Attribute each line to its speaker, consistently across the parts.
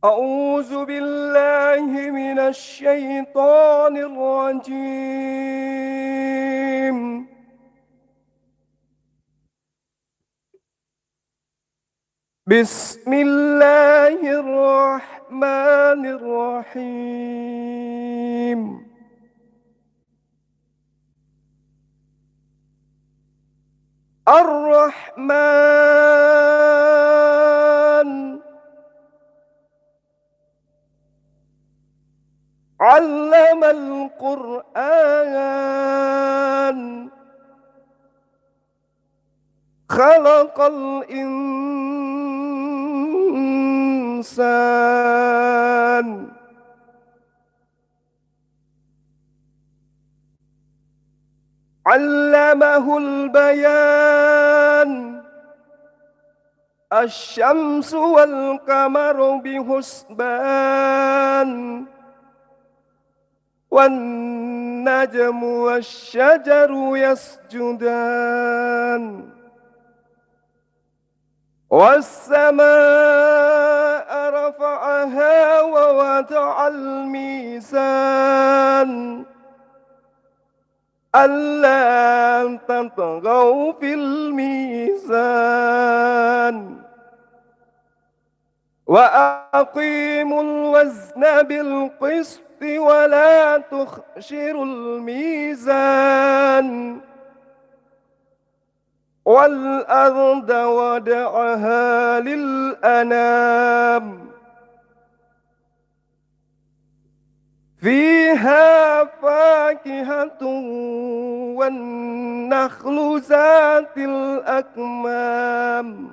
Speaker 1: أعوذ بالله من الشيطان الرجيم. بسم الله الرحمن الرحيم. الرحمن علم القرآن خلق الإنسان علمه البيان. الشمس والقمر بحسبان والنجم والشجر يسجدان والسماء رفعها ووضع الميزان ألا تطغوا في الميزان وأقيموا الوزن بالقسط ولا تخسروا الميزان والأرض وضعها للأنام فيها فاكهة والنخل ذات الأكمام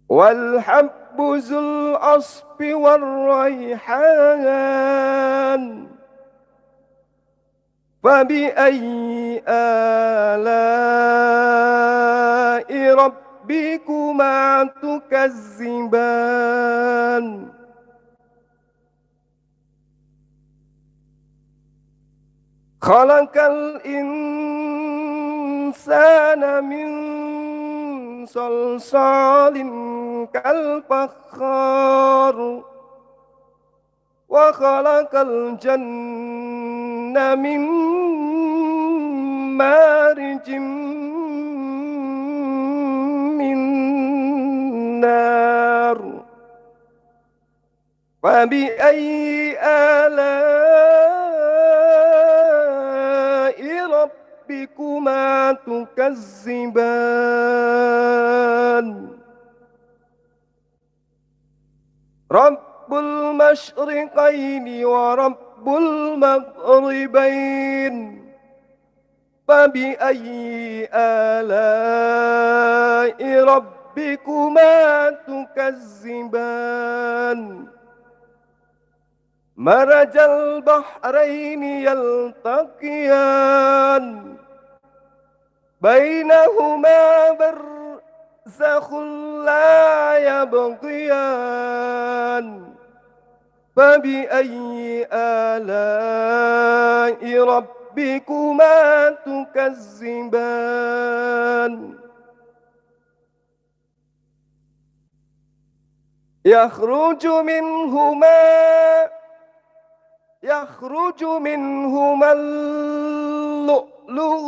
Speaker 1: والحب ذو العصف والريحان فبأي آلاء ربكما تكذبان خلق الإنسان من صلصال كالفخار وخلق الجنة من مارج من نار فبأي آلاء ربكما تكذبان رب المشرقين ورب المغربين فبأي آلاء ربكما تكذبان مرج البحرين يلتقيان بينهما برزخ لا يبغيان فبأي آلاء ربكما تكذبان يخرج منهما اللؤلؤ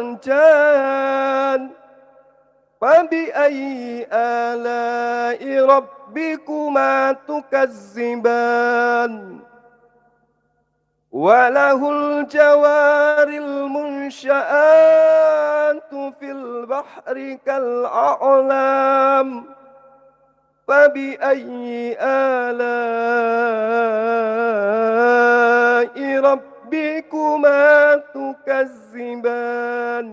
Speaker 1: والمرجان فبأي آلاء ربكما تكذبان وله الجوار المنشآت في البحر كالأعلام فبأي آلاء ربكما تكذبان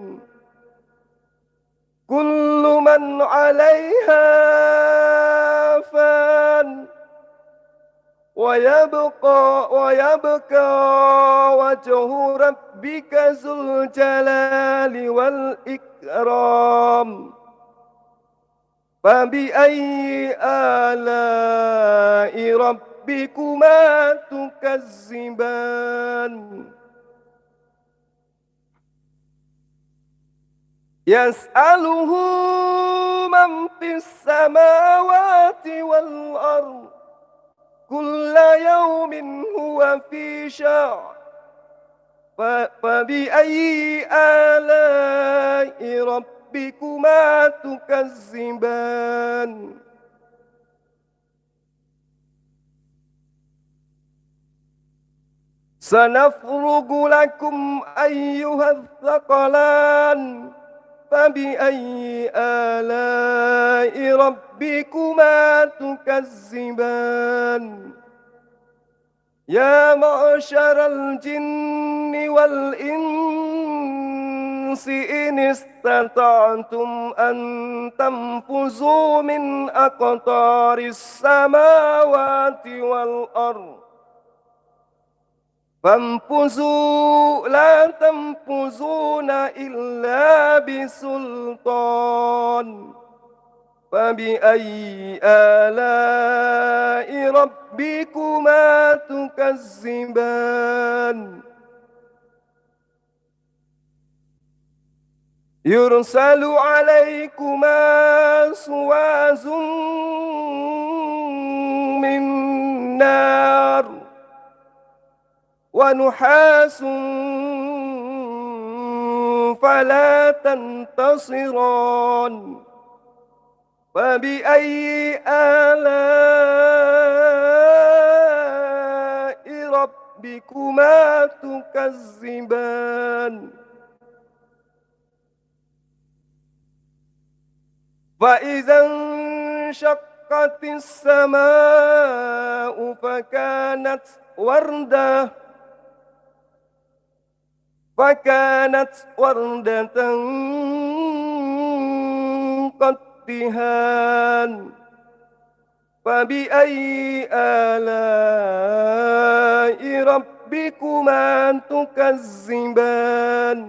Speaker 1: كل من عليها فان ويبقى وجه ربك ذو الجلال والإكرام فبأي آلاء ربكما تكذبان يسأله من في السماوات والأرض كل يوم هو في شأن فبأي آلاء ربكما تكذبان سنفرغ لكم أيها الثقلان فبأي آلاء ربكما تكذبان يا معشر الجن والإنس إن استطعتم أن تنفذوا من أقطار السماوات والأرض فانفذوا لا تنفذون إلا بسلطان فبأي آلاء ربكما تكذبان يرسل عليكما شواظ من نار ونحاس فلا تنتصران فبأي آلاء ربكما تكذبان فإذا انشقت السماء فكانت وردة كالدهان فبأي آلاء ربكما تكذبان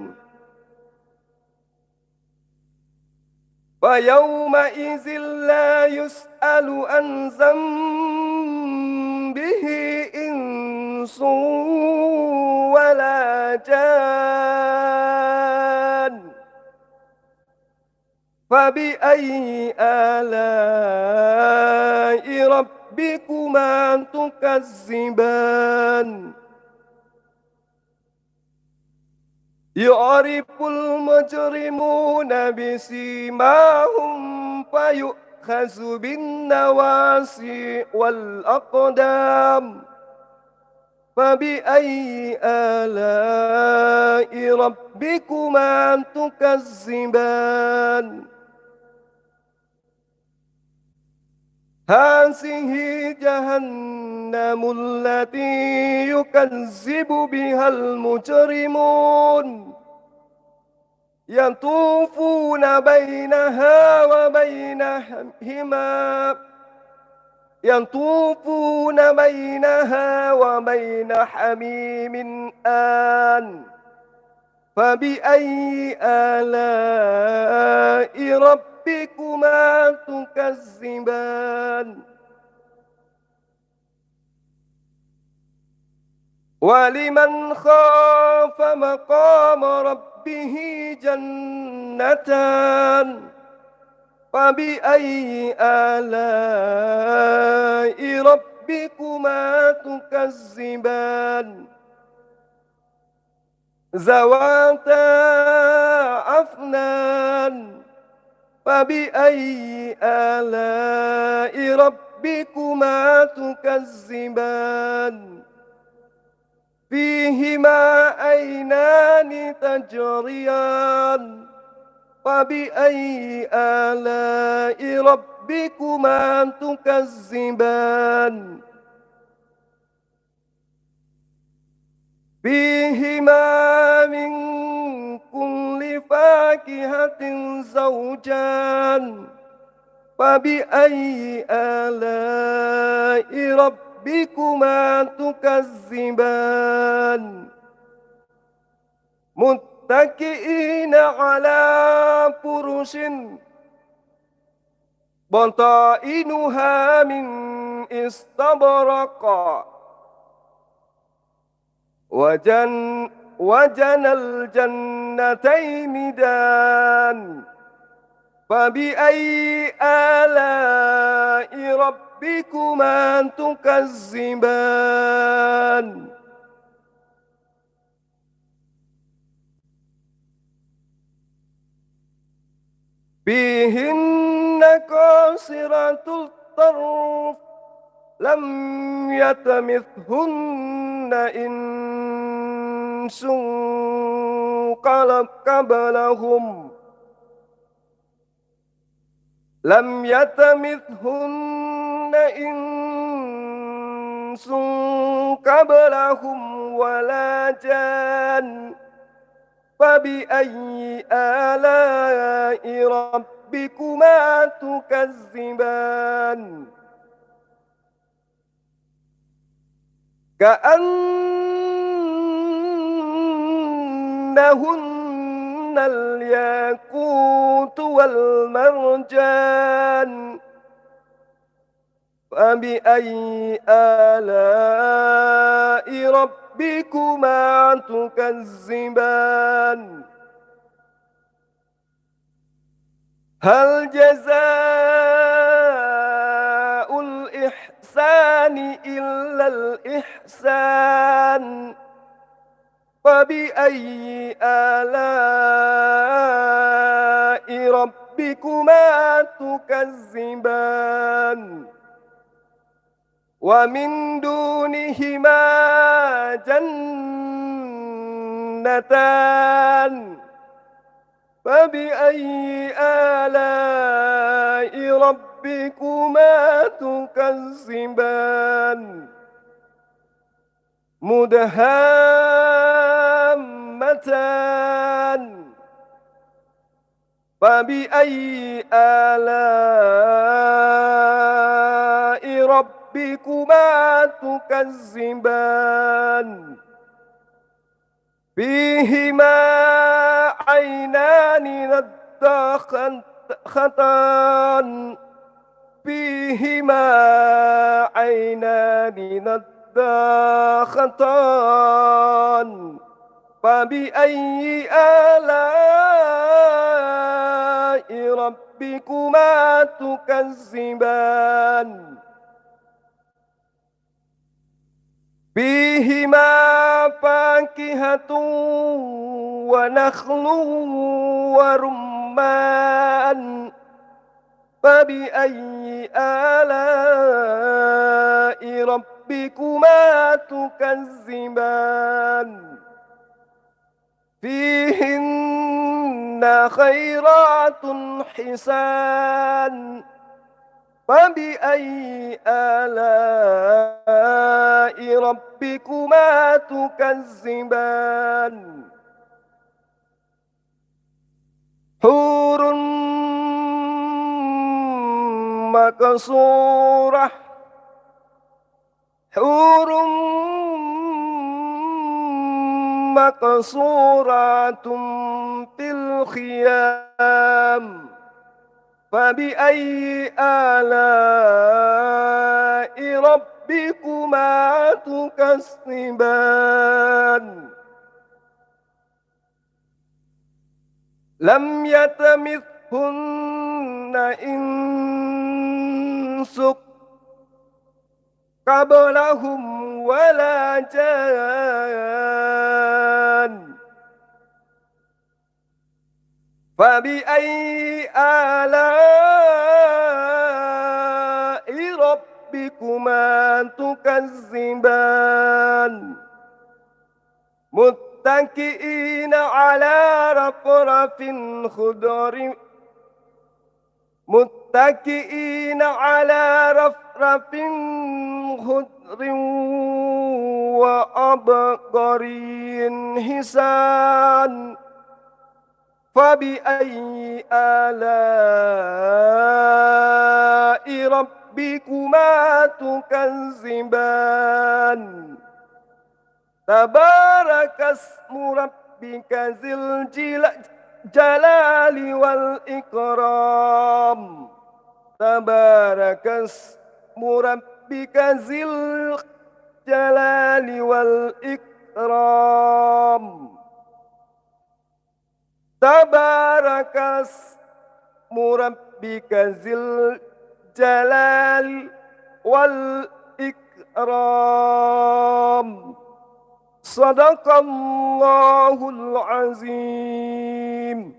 Speaker 1: فيومئذ لا يسأل عن ذنبه إنس ولا جان فبأي آلاء ربكما تكذبان يعرف المجرمون بسيماهم فيؤخذ بالنواصي والأقدام فبأي آلاء ربكما تكذبان هذه جهنم التي يكذب بها المجرمون يطوفون بينها وبين حميم آن فبأي آلاء ربكما تكذبان ولمن خاف مقام ربه جنتان فبأي آلاء ربكما تكذبان ذواتا أفنان فبأي آلاء ربكما تكذبان فيهما عينان تجريان فبأي آلاء ربكما تكذبان فيهما من كل فاكهة زوجان فبأي آلاء ربكما تكذبان متكئين على فرش بطائنها من استبرق وجنى الجنتين دان فبأي آلاء ربكما تكذبان فيهن قاصرات الطرف لم يطمثهن إنس قبلهم لم يطمثهن إنس قبلهم ولا جان فبأي آلاء ربكما تكذبان كأنهن الياقوت والمرجان فبأي آلاء ربكما تكذبان هل جزاء الإحسان إلا الإحسان فبأي آلاء ربكما تكذبان ومن دونهما جنتان فبأي آلاء ربكما تكذبان مدهامتان فبأي آلاء ربكما تكذبان فيهما عينان نضاختان فيهما عينان نضاختان فبأي آلاء ربكما تكذبان فيهما فاكهة ونخل ورمان فبأي آلاء ربكما تكذبان فيهن خيرات حسان فبأي آلاء ربكما تكذبان حور مقصورة حور مقصورات في الخيام فبأي آلاء ربكما تكذبان لم يطمثهن إنس قبلهم ولا جان فبأي آلاء ربكما تكذبان متكئين على رفرف خضر متكئين على رفرف خضر وعبقري حسان فبأي آلاء ربكما تكذبان تبارك اسم ربك ذي الجلال والإكرام تبارك اسم ربك ذي الجلال والإكرام تبارك اسم ربك ذي الجلال والإكرام. صدق الله العظيم.